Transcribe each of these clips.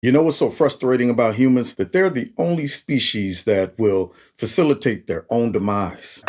You know what's so frustrating about humans? That they're the only species that will facilitate their own demise.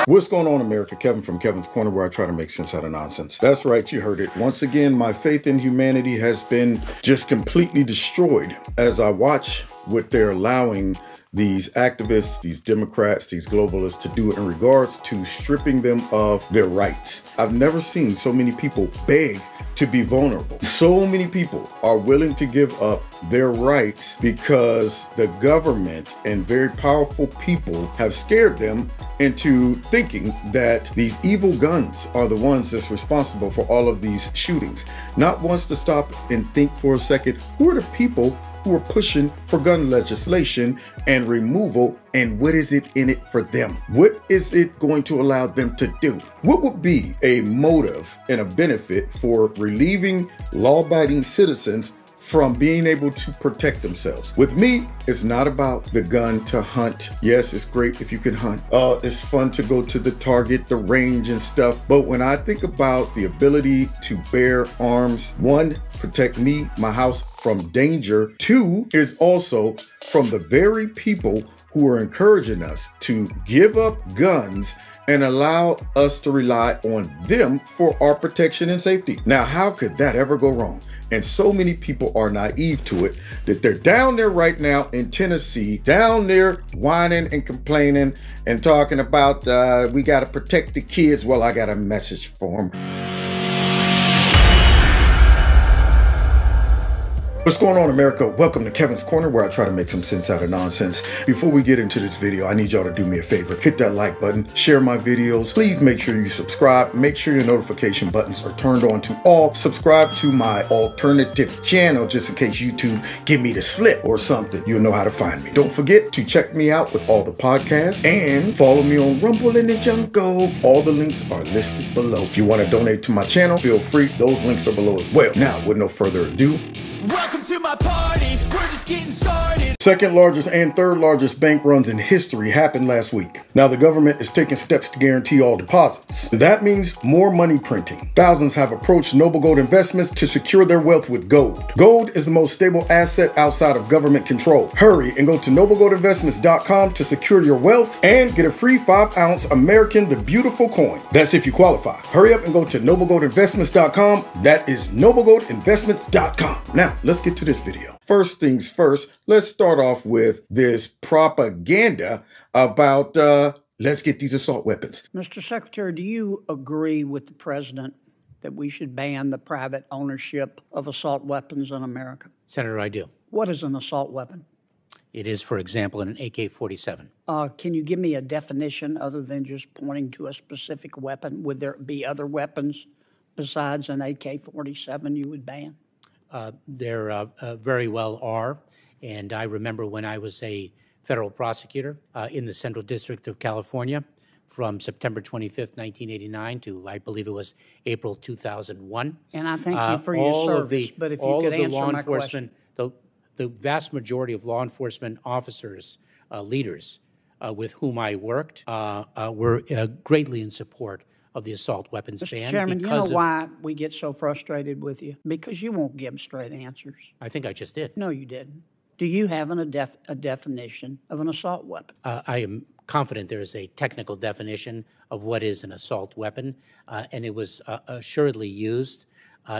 What's going on, America? Kevin from Kevin's Corner, where I try to make sense out of nonsense. That's right, you heard it. Once again, my faith in humanity has been just completely destroyed as I watch what they're allowing these activists, these Democrats, these globalists to do in regards to stripping them of their rights. I've never seen so many people beg to be vulnerable. So many people are willing to give up their rights because the government and very powerful people have scared them into thinking that these evil guns are the ones that's responsible for all of these shootings. Not once to stop and think for a second, who are the people who are pushing for gun legislation and removal, and what is it in it for them? What is it going to allow them to do? What would be a motive and a benefit for relieving law-abiding citizens from being able to protect themselves? With me, it's not about the gun to hunt. Yes, it's great if you can hunt. It's fun to go to the target, the range and stuff. But when I think about the ability to bear arms, one, protect me, my house from danger. Two, is also from the very people who are encouraging us to give up guns and allow us to rely on them for our protection and safety. Now, how could that ever go wrong? And so many people are naive to it that they're down there right now in Tennessee, down there whining and complaining and talking about we got to protect the kids. Well, I got a message for them. What's going on, America? Welcome to Kevin's Corner, where I try to make some sense out of nonsense. Before we get into this video, I need y'all to do me a favor. Hit that like button, share my videos. Please make sure you subscribe. Make sure your notification buttons are turned on to all. Subscribe to my alternative channel, just in case YouTube give me the slip or something. You'll know how to find me. Don't forget to check me out with all the podcasts and follow me on Rumble in the Jungle. All the links are listed below. If you want to donate to my channel, feel free. Those links are below as well. Now, with no further ado, welcome to my party, we're just getting started. Second largest and third largest bank runs in history happened last week. Now the government is taking steps to guarantee all deposits. That means more money printing. Thousands have approached Noble Gold Investments to secure their wealth with gold. Gold is the most stable asset outside of government control. Hurry and go to noblegoldinvestments.com to secure your wealth and get a free 5-ounce American the Beautiful coin. That's if you qualify. Hurry up and go to noblegoldinvestments.com. That is noblegoldinvestments.com. Now, let's get to this video. First things first, let's start off with this propaganda about let's get these assault weapons. Mr. Secretary, do you agree with the president that we should ban the private ownership of assault weapons in America? Senator, I do. What is an assault weapon? It is, for example, an AK-47. Can you give me a definition other than just pointing to a specific weapon? Would there be other weapons besides an AK-47 you would ban? There very well are, and I remember when I was a federal prosecutor in the Central District of California from September 25th, 1989 to, I believe it was April 2001. And I thank you for your service, but if you could answer my question. The vast majority of law enforcement officers, leaders with whom I worked were greatly in support of the assault weapons ban. Mr. Chairman, you know why we get so frustrated with you? Because you won't give straight answers. I think I just did. No, you didn't. Do you have a definition of an assault weapon? I am confident there is a technical definition of what is an assault weapon, and it was assuredly used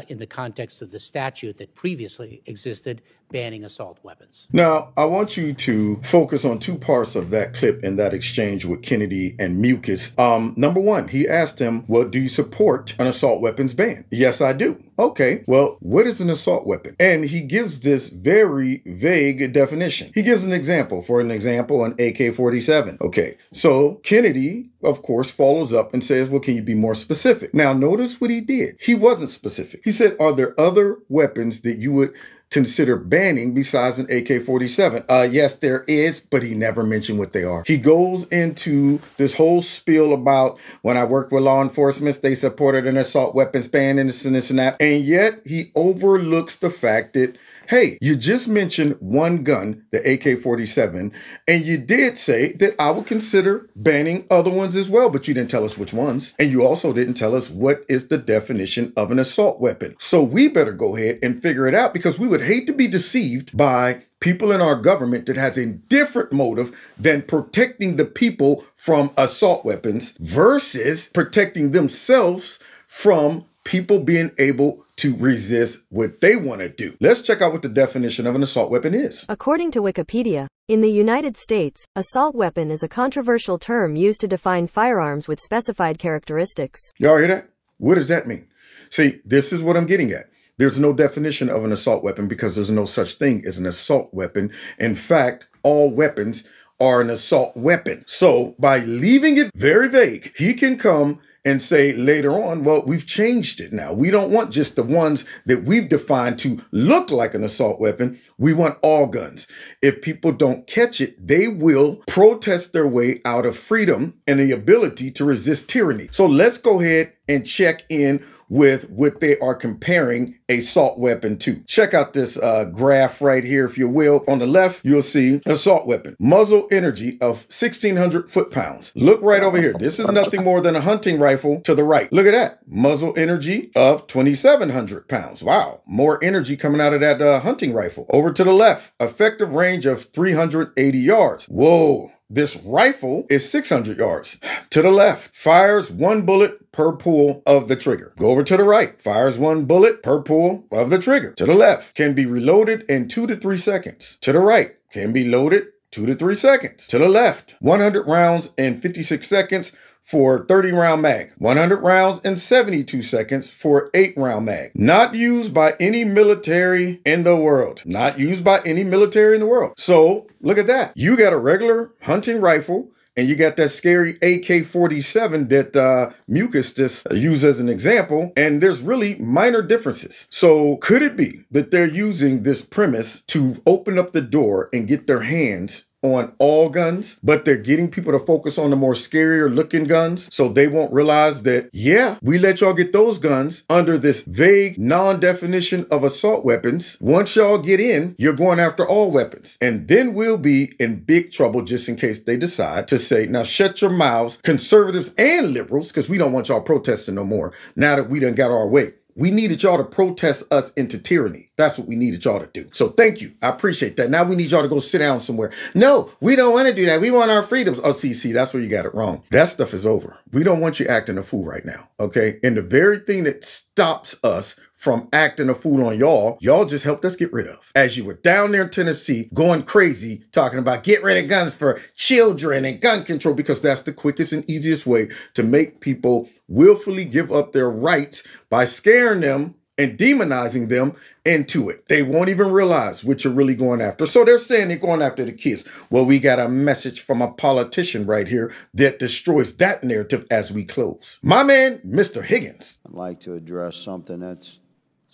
in the context of the statute that previously existed banning assault weapons. Now, I want you to focus on two parts of that clip in that exchange with Kennedy and Mucus. Number one, he asked him, well, do you support an assault weapons ban? Yes, I do. Okay, well, what is an assault weapon? And he gives this very vague definition. He gives an example. For an example, an AK-47. Okay, so Kennedy, of course, follows up and says, well, can you be more specific? Now, notice what he did. He wasn't specific. He said, are there other weapons that you would consider banning besides an AK-47? Yes, there is, but he never mentioned what they are. He goes into this whole spiel about when I worked with law enforcement, they supported an assault weapons ban and this and that. And yet he overlooks the fact that, hey, you just mentioned one gun, the AK-47, and you did say that I would consider banning other ones as well, but you didn't tell us which ones. And you also didn't tell us what is the definition of an assault weapon. So we better go ahead and figure it out, because we would hate to be deceived by people in our government that has a different motive than protecting the people from assault weapons versus protecting themselves from people being able to resist what they want to do. Let's check out what the definition of an assault weapon is. According to Wikipedia, in the United States, assault weapon is a controversial term used to define firearms with specified characteristics. Y'all hear that? What does that mean? See, this is what I'm getting at. There's no definition of an assault weapon because there's no such thing as an assault weapon. In fact, all weapons are an assault weapon. So by leaving it very vague, he can come and say later on, well, we've changed it now. We don't want just the ones that we've defined to look like an assault weapon. We want all guns. If people don't catch it, they will protest their way out of freedom and the ability to resist tyranny. So let's go ahead and check in with what they are comparing assault weapon to. Check out this graph right here, if you will. On the left, you'll see assault weapon, muzzle energy of 1,600 foot-pounds. Look right over here. This is nothing more than a hunting rifle to the right. Look at that. Muzzle energy of 2,700 pounds. Wow. More energy coming out of that hunting rifle. Over to the left, effective range of 380 yards. Whoa. This rifle is 600 yards. To the left, fires one bullet per pull of the trigger. Go over to the right, fires one bullet per pull of the trigger. To the left, can be reloaded in 2 to 3 seconds. To the right, can be loaded 2 to 3 seconds. To the left, 100 rounds in 56 seconds for 30-round mag. 100 rounds in 72 seconds for 8-round mag. Not used by any military in the world. Not used by any military in the world. So look at that. You got a regular hunting rifle and you got that scary AK-47 that Mucus just used as an example, and there's really minor differences. So could it be that they're using this premise to open up the door and get their hands on all guns, but they're getting people to focus on the more scarier looking guns so they won't realize that, yeah, we let y'all get those guns under this vague non-definition of assault weapons. Once y'all get in, you're going after all weapons. And then we'll be in big trouble just in case they decide to say, now shut your mouths, conservatives and liberals, because we don't want y'all protesting no more now that we done got our way. We needed y'all to protest us into tyranny. That's what we needed y'all to do. So thank you. I appreciate that. Now we need y'all to go sit down somewhere. No, we don't want to do that. We want our freedoms. Oh, see, that's where you got it wrong. That stuff is over. We don't want you acting a fool right now, okay? And the very thing that stops us from acting a fool on y'all just helped us get rid of. As you were down there in Tennessee going crazy, talking about get rid of guns for children and gun control, because that's the quickest and easiest way to make people willfully give up their rights by scaring them and demonizing them into it. They won't even realize what you're really going after. So they're saying they're going after the kids. Well, we got a message from a politician right here that destroys that narrative as we close. My man, Mr. Higgins. I'd like to address something that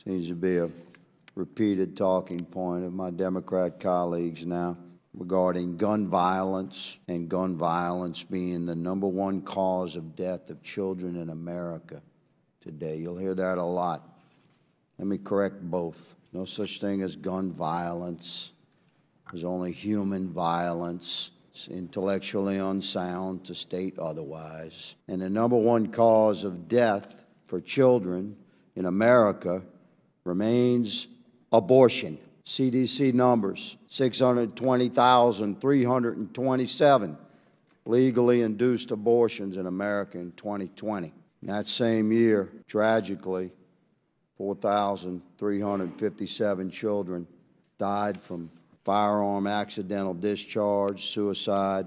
seems to be a repeated talking point of my Democrat colleagues now regarding gun violence, and gun violence being the #1 cause of death of children in America today. You'll hear that a lot. Let me correct both. No such thing as gun violence. There's only human violence. It's intellectually unsound to state otherwise. And the #1 cause of death for children in America remains abortion. CDC numbers, 620,327 legally induced abortions in America in 2020. In that same year, tragically, 4,357 children died from firearm accidental discharge, suicide,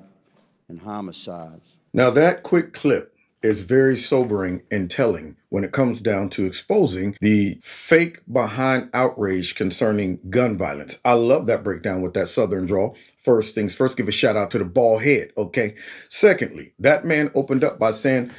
and homicides. Now that quick clip is very sobering and telling when it comes down to exposing the fake behind outrage concerning gun violence. I love that breakdown with that Southern drawl. First things first, give a shout out to the bald head, okay? Secondly, that man opened up by saying,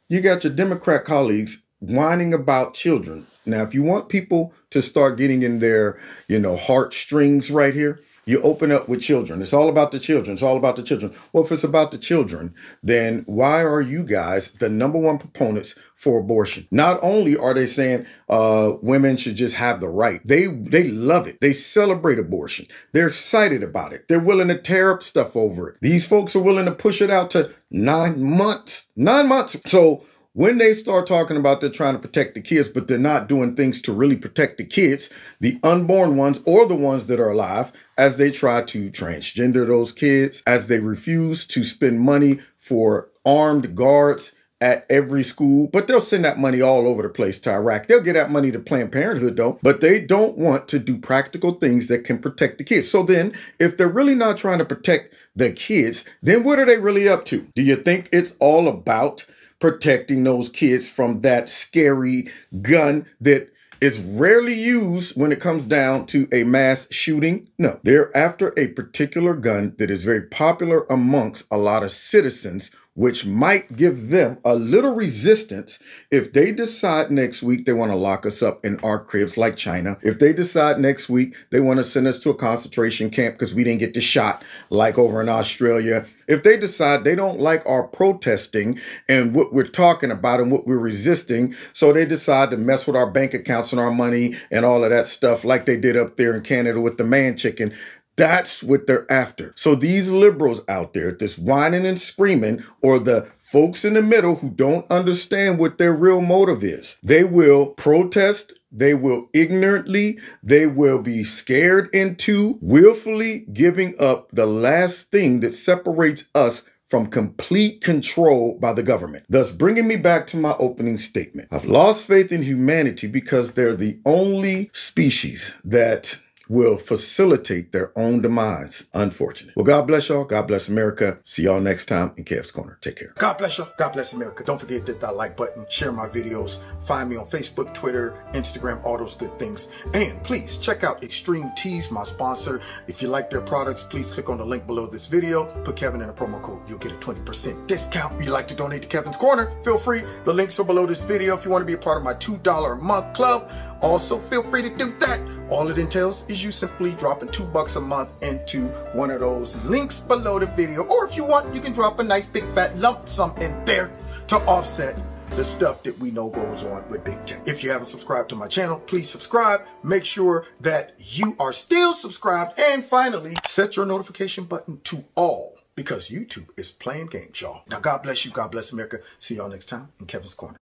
you got your Democrat colleagues whining about children. Now, if you want people to start getting in their, heartstrings right here, you open up with children. It's all about the children. It's all about the children. Well, if it's about the children, then why are you guys the number one proponents for abortion? Not only are they saying women should just have the right, they love it. They celebrate abortion. They're excited about it. They're willing to tear up stuff over it. These folks are willing to push it out to 9 months. 9 months. So when they start talking about they're trying to protect the kids, but they're not doing things to really protect the kids, the unborn ones or the ones that are alive, as they try to transgender those kids, as they refuse to spend money for armed guards at every school, but they'll send that money all over the place to Iraq. They'll get that money to Planned Parenthood though, but they don't want to do practical things that can protect the kids. So then if they're really not trying to protect the kids, then what are they really up to? Do you think it's all about protecting those kids from that scary gun that is rarely used when it comes down to a mass shooting? No, they're after a particular gun that is very popular amongst a lot of citizens, which might give them a little resistance if they decide next week they want to lock us up in our cribs like China. If they decide next week they want to send us to a concentration camp because we didn't get the shot like over in Australia. If they decide they don't like our protesting and what we're talking about and what we're resisting, so they decide to mess with our bank accounts and our money and all of that stuff like they did up there in Canada with the man chicken. That's what they're after. So these liberals out there, this whining and screaming, or the folks in the middle who don't understand what their real motive is, they will protest, they will ignorantly, they will be scared into willfully giving up the last thing that separates us from complete control by the government. Thus bringing me back to my opening statement. I've lost faith in humanity because they're the only species that will facilitate their own demise. Unfortunate. Well, God bless y'all. God bless America. See y'all next time in Kev's Corner. Take care. God bless y'all. God bless America. Don't forget to hit that like button. Share my videos. Find me on Facebook, Twitter, Instagram, all those good things. And please check out Extreme Teas, my sponsor. If you like their products, please click on the link below this video. Put Kevin in a promo code. You'll get a 20% discount. If you'd like to donate to Kevin's Corner, feel free. The links are below this video. If you want to be a part of my $2 a month club, also feel free to do that. All it entails is you simply dropping $2 a month into one of those links below the video. Or if you want, you can drop a nice big fat lump sum in there to offset the stuff that we know goes on with big tech. If you haven't subscribed to my channel, please subscribe. Make sure that you are still subscribed. And finally, set your notification button to all, because YouTube is playing games, y'all. Now, God bless you. God bless America. See y'all next time in Kevin's Corner.